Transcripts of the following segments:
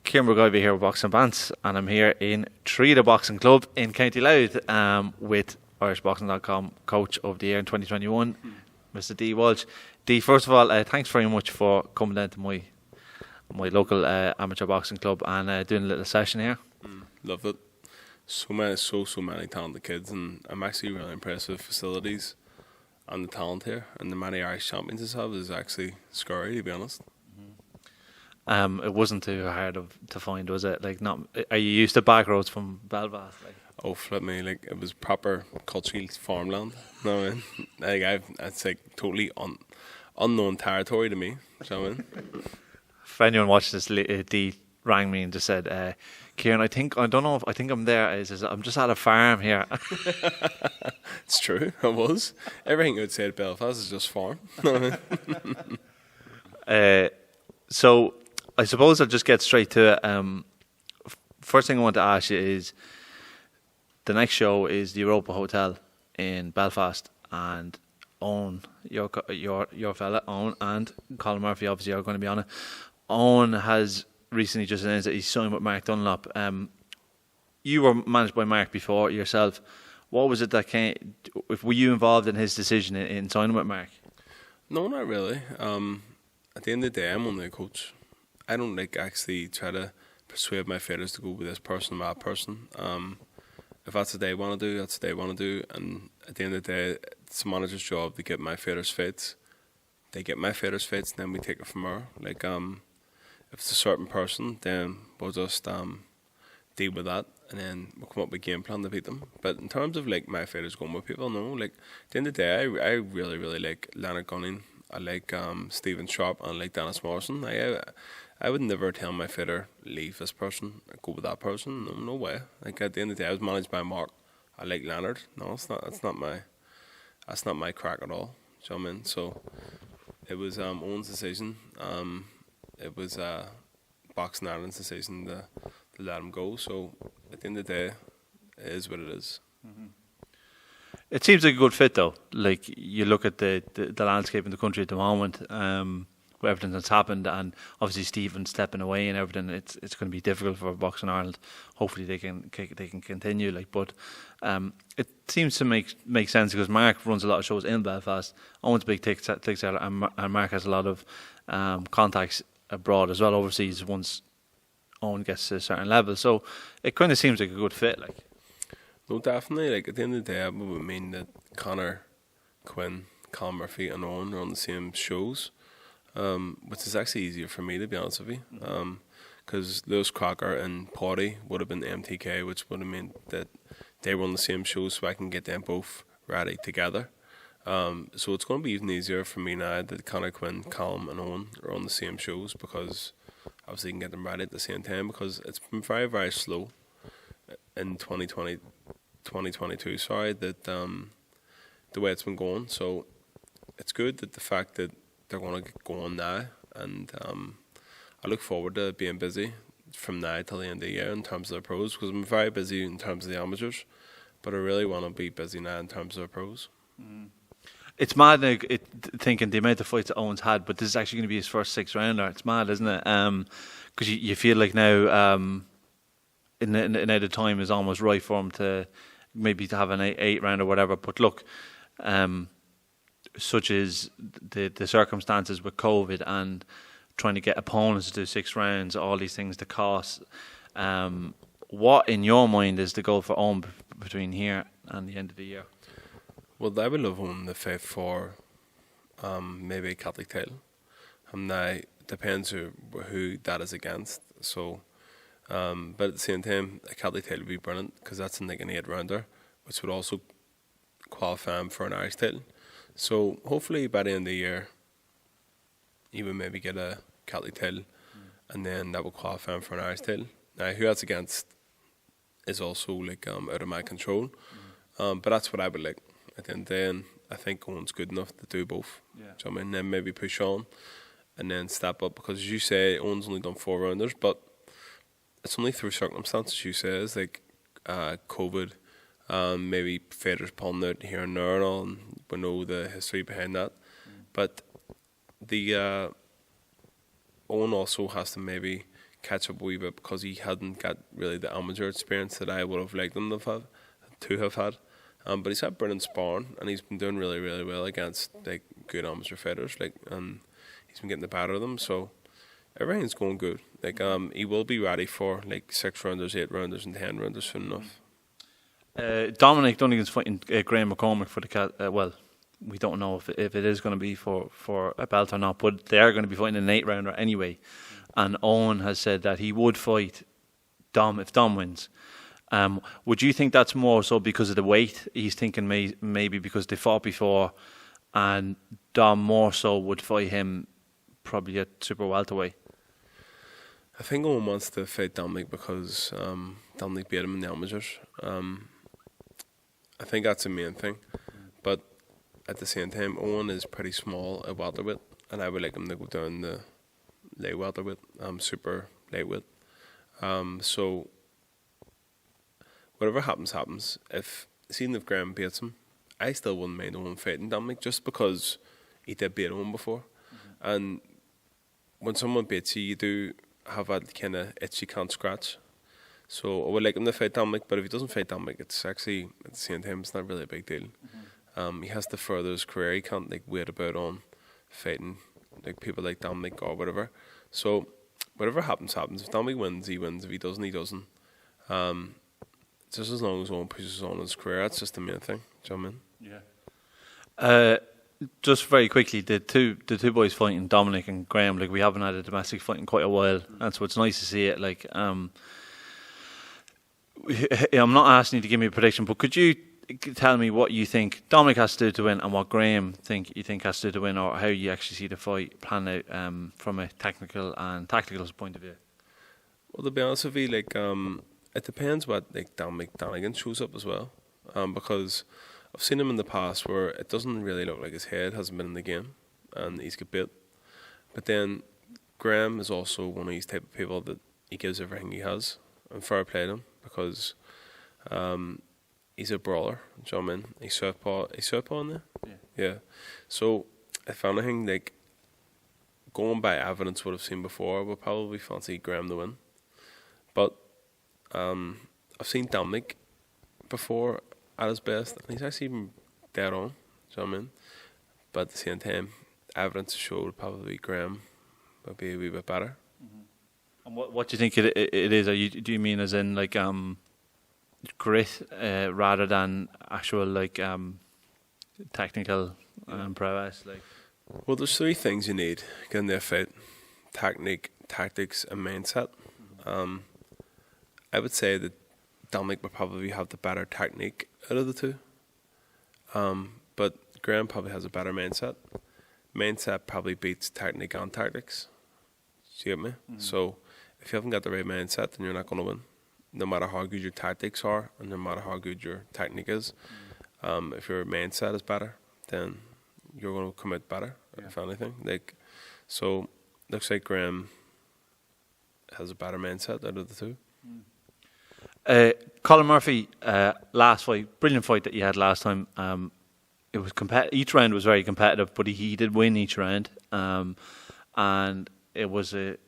Kieran McGuivey here with Boxing Bants, and I'm here in Tredagh Boxing Club in County Louth with IrishBoxing.com Coach of the Year in 2021, Mr. D. Walsh. D, first of all, thanks very much for coming down to my local amateur boxing club and doing a little session here. Loved it. So many talented kids, and I'm actually really impressed with the facilities and the talent here. And the many Irish champions this have is actually scary, to be honest. It wasn't too hard to find, was it? Like, not? Are you used to back roads from Belfast? Like? Oh, flip me! Like, it was proper cultural farmland. No, I mean, like it's like totally unknown territory to me. So, I mean, if anyone watched this, Dee rang me and just said, "Kieran, I think I'm there. I'm just at a farm here." It's true. I was. Everything you would say at Belfast is just farm. So, I suppose I'll just get straight to it. First thing I want to ask you is, the next show is the Europa Hotel in Belfast, and Owen, your fella, Owen, and Colin Murphy obviously are going to be on it. Owen has recently just announced that he's signed with Mark Dunlop. You were managed by Mark before yourself. What was it that came? Were you involved in his decision in signing with Mark? No, not really. At the end of the day, I'm only a coach. I don't actually try to persuade my fighters to go with this person or that person. If that's what they want to do, that's what they want to do. And at the end of the day, it's the manager's job to get my fighters fights. They get my fighters fights, and then we take it from there. Like, if it's a certain person, then we'll just deal with that, and then we'll come up with a game plan to beat them. But in terms of like my fighters going with people, no. Like, at the end of the day, I really like Leonard Gunning. I like Stephen Sharp, and I like Dennis Morrison. I would never tell my fighter, leave this person, go with that person. No way. Like, at the end of the day, I was managed by Mark. I like Leonard. No, it's not. That's not my crack at all. Do you know what I mean? So it was Owen's decision. It was Boxing Ireland's decision to let him go. So at the end of the day, it is what it is. Mm-hmm. It seems like a good fit, though. Like, you look at the landscape in the country at the moment, with everything that's happened, and obviously Stephen stepping away and everything. It's going to be difficult for Boxing Ireland. Hopefully they can continue. Like, but it seems to make sense because Mark runs a lot of shows in Belfast. Owen's big tick seller, and Mark has a lot of contacts abroad as well, overseas, once Owen gets to a certain level. So it kind of seems like a good fit. Like, no, definitely. Like, at the end of the day, it would mean that Conor, Quinn, Colin Murphy, and Owen are on the same shows, which is actually easier for me, to be honest with you. Because Lewis Crocker and Potty would have been MTK, which would have meant that they were on the same shows, so I can get them both ready together. So it's going to be even easier for me now that Conor, Quinn, Colin, and Owen are on the same shows, because obviously you can get them ready at the same time, because it's been very, very slow in 2022, that the way it's been going. So it's good that the fact that they're going to get going now, and I look forward to being busy from now till the end of the year in terms of the pros, because I'm very busy in terms of the amateurs, but I really want to be busy now in terms of the pros. It's mad now, thinking the amount of fights that Owen's had, but this is actually going to be his first 6-rounder. It's mad, isn't it? Because you feel like now now the time is almost right for him to maybe to have an 8-round or whatever. But look, such as the circumstances with COVID and trying to get opponents to do 6 rounds, all these things, the cost. What in your mind is the goal for Owen between here and the end of the year? Well, I would love Owen to fight for maybe a Catholic title. Now, depends who that is against. So, but at the same time, a Catholic title would be brilliant, because that's like an 8-rounder, which would also qualify him for an Irish title. So hopefully by the end of the year, he would maybe get a Catholic title, and then that will qualify him for an Irish title. Now, who that's against is also like out of my control, but that's what I would like at the end of the day. And I think Owen's good enough to do both. Yeah. So I mean, then maybe push on and then step up, because as you say, Owen's only done 4 rounders, but it's only through circumstances, you say, it's like COVID, maybe fighters pulling out here and there and all, and we know the history behind that. But the Owen also has to maybe catch up a wee bit because he hadn't got really the amateur experience that I would have liked him to have had. But he's had brilliant sparring, and he's been doing really, really well against like good amateur fighters, and he's been getting the better of them. So everything's going good. He will be ready for like 6 rounders, 8 rounders, and 10 rounders soon enough. Dominic Dunnigan's fighting Graham McCormick for the cat. Well, we don't know if it is going to be for a belt or not, but they are going to be fighting an 8 rounder anyway. And Owen has said that he would fight Dom if Dom wins. Would you think that's more so because of the weight? He's thinking maybe because they fought before, and Dom more so would fight him probably at super welterweight. I think Owen wants to fight Dominic because Dominic beat him in the amateurs. I think that's the main thing. But at the same time, Owen is pretty small at welterweight, and I would like him to go down the light welterweight, super lightweight. So whatever happens. If Graham beats him, I still wouldn't mind Owen fighting Dominic just because he did beat Owen before. Mm-hmm. And when someone beats you, you do have that kind of itch you can't scratch. So I would like him to fight Dominic, but if he doesn't fight Dominic, it's actually, at the same time, it's not really a big deal. Mm-hmm. He has to further his career. He can't wait about on fighting people like Dominic or whatever. So whatever happens. If Dominic wins, he wins. If he doesn't, he doesn't. Just as long as Owen pushes on his career, that's just the main thing. Do you know what I mean? Yeah. Just very quickly, the two boys fighting, Dominic and Graham, we haven't had a domestic fight in quite a while, and so it's nice to see it. I'm not asking you to give me a prediction, but could you tell me what you think Dominic has to do to win, and what Graham you think has to do to win, or how you actually see the fight planned out from a technical and tactical point of view? Well, to be honest with you, it depends what Dominic Donegan shows up as well, because I've seen him in the past where it doesn't really look like his head hasn't been in the game and he's got bit. But then Graham is also one of these type of people that he gives everything he has, and fair play to him because he's a brawler. Do you know what I mean? He's southpaw in there. Yeah. So if anything, going by evidence what I've seen before, I would probably fancy Graham to win. But I've seen Dominic before at his best, and he's actually been dead on. Do you know what I mean? But at the same time, evidence showed probably Graham would be a wee bit better. Mm-hmm. And what do you think it is? Do you mean as in grit rather than actual technical prowess? Well, there's 3 things you need in their fight: technique, tactics, and mindset. Mm-hmm. I would say that Dominic would probably have the better technique out of the 2. But Graham probably has a better mindset. Mindset probably beats technique and tactics. Do you get me? Mm-hmm. So if you haven't got the right mindset, then you're not going to win. No matter how good your tactics are, and no matter how good your technique is. Mm-hmm. If your mindset is better, then you're going to come out better, if anything. So looks like Graham has a better mindset out of the 2. Colin Murphy, last fight, brilliant fight that you had last time. It was each round was very competitive, but he did win each round, and it was a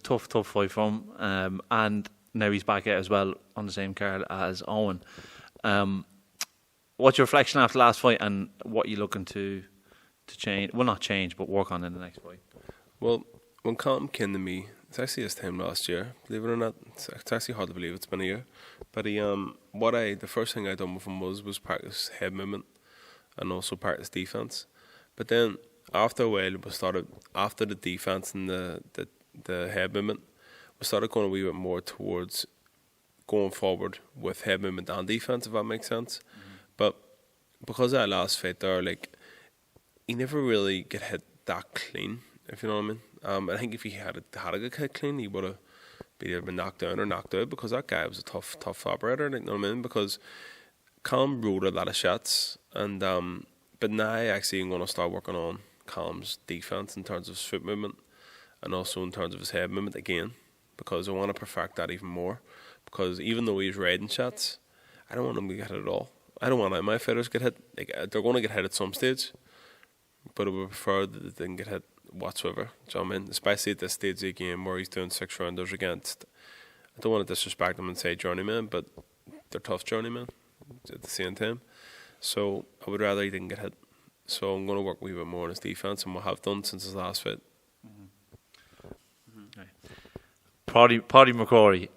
tough fight for him. And now he's back out as well on the same card as Owen. What's your reflection after last fight, and what you're looking to change? Well, not change, but work on in the next fight. Well, when Colin came to me, it's actually his time last year, believe it or not. It's actually hard to believe it's been a year. But the first thing I done with him was practice head movement and also practice defense. But then after a while, after the defense and the head movement, we started going a wee bit more towards going forward with head movement and defense, if that makes sense. Mm-hmm. But because of that last fight there, he never really get hit that clean, if you know what I mean. I think if he had a good hit clean, he would have either been knocked down or knocked out, because that guy was a tough operator, you know what I mean? Because Colin rode a lot of shots, and but now I actually am going to start working on Colin's defense in terms of his foot movement and also in terms of his head movement again, because I want to perfect that even more. Because even though he's riding shots, I don't want him to get hit at all. I don't want my fighters get hit. They're going to get hit at some stage, but I would prefer that they didn't get hit whatsoever. Do you know what I mean? Especially at this stage of the game where he's doing 6 rounders against, I don't want to disrespect them and say journeymen, but they're tough journeymen at the same time. So I would rather he didn't get hit. So I'm going to work a wee bit more on his defence, and we'll have done since his last fight. Paddy MacQuarie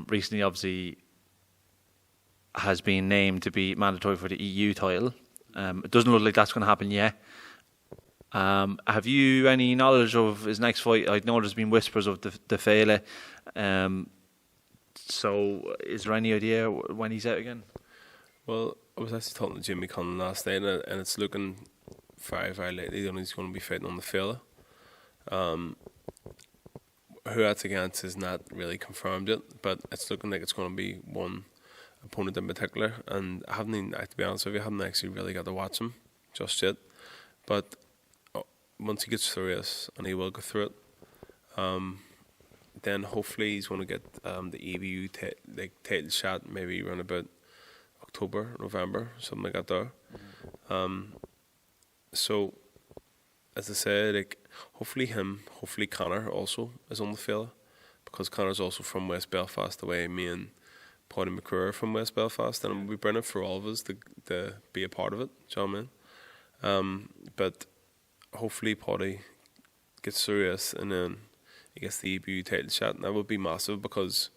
recently obviously has been named to be mandatory for the EU title. It doesn't look like that's going to happen yet. Have you any knowledge of his next fight? I know there's been whispers of the Fela. So is there any idea when he's out again? Well, I was actually talking to Jimmy Conlon last night, and it's looking very, very likely that he's going to be fighting on the Fela. Who that's against is not really confirmed yet, but it's looking like it's going to be one opponent in particular. And I haven't even, to be honest with you, I haven't actually really got to watch him just yet. But once he gets through this, and he will go through it, then hopefully he's going to get the EBU title shot maybe around about October, November, something like that there. So, as I say, hopefully Connor also is on the fella, because Connor's also from West Belfast, the way me and Paddy MacQuarie are from West Belfast, and it would be brilliant for all of us to be a part of it. Do you know what I mean? But hopefully Paddy gets through this, and then he gets the EBU title shot, and that would be massive, because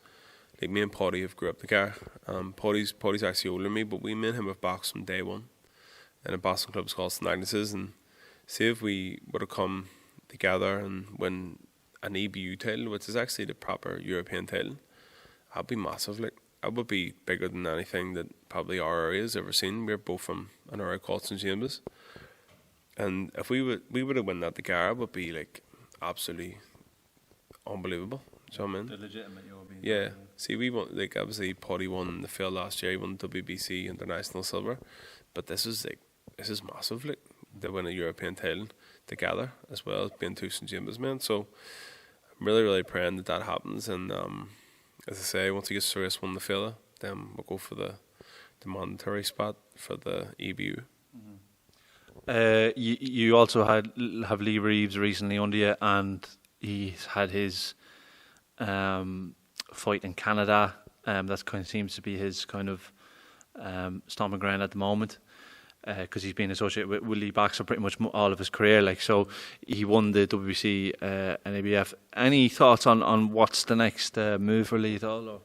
me and Paddy have grew up together. Paddy's actually older than me, but me and him have boxed from day one in a boxing club called St Agnes's, and see if we were to come together and win an EBU title, which is actually the proper European title, that'd be massive. That would be bigger than anything that probably our area has ever seen. We're both from an area called St James's, and if we would have won that together, it would be absolutely unbelievable. Do you know what I mean? The legitimate European. Yeah. See, we won, obviously Paddy won the field last year. He won WBC International Silver, but this is massive. They win a European title together as well as being two St James's men. So I'm really, really praying that happens. And as I say, once he gets through this one, the fella, then we'll go for the mandatory spot for the EBU. You also have Lee Reeves recently under you, and he's had his fight in Canada. That kind of seems to be his kind of stomping ground at the moment, because he's been associated with Lee Baxter pretty much all of his career. So he won the WBC and ABF. Any thoughts on what's the next move for Lee at all? Or?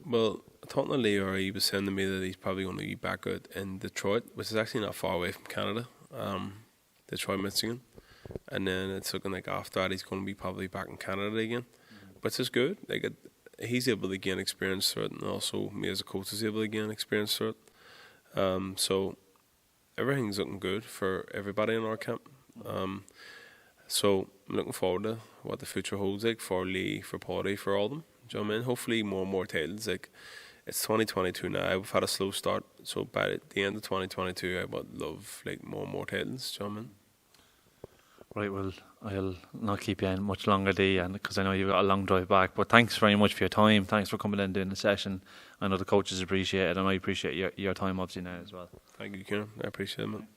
Well, talking to Lee, or he was saying to me that he's probably going to be back out in Detroit, which is actually not far away from Canada, Detroit, Michigan. And then it's looking like after that he's going to be probably back in Canada again, which is good. He's able to gain experience through it, and also me as a coach is able to gain experience through it. So everything's looking good for everybody in our camp. So I'm looking forward to what the future holds, for Lee, for Paddy, for all of them. Do you know what I mean? Hopefully more and more titles. It's 2022 now. We've had a slow start, so by the end of 2022 I would love more and more titles. Do you know what I mean? Right, well, I'll not keep you in much longer, Dee, because I know you've got a long drive back. But thanks very much for your time. Thanks for coming in and doing the session. I know the coaches appreciate it, and I appreciate your time obviously now as well. Thank you, Kieran. I appreciate it, man.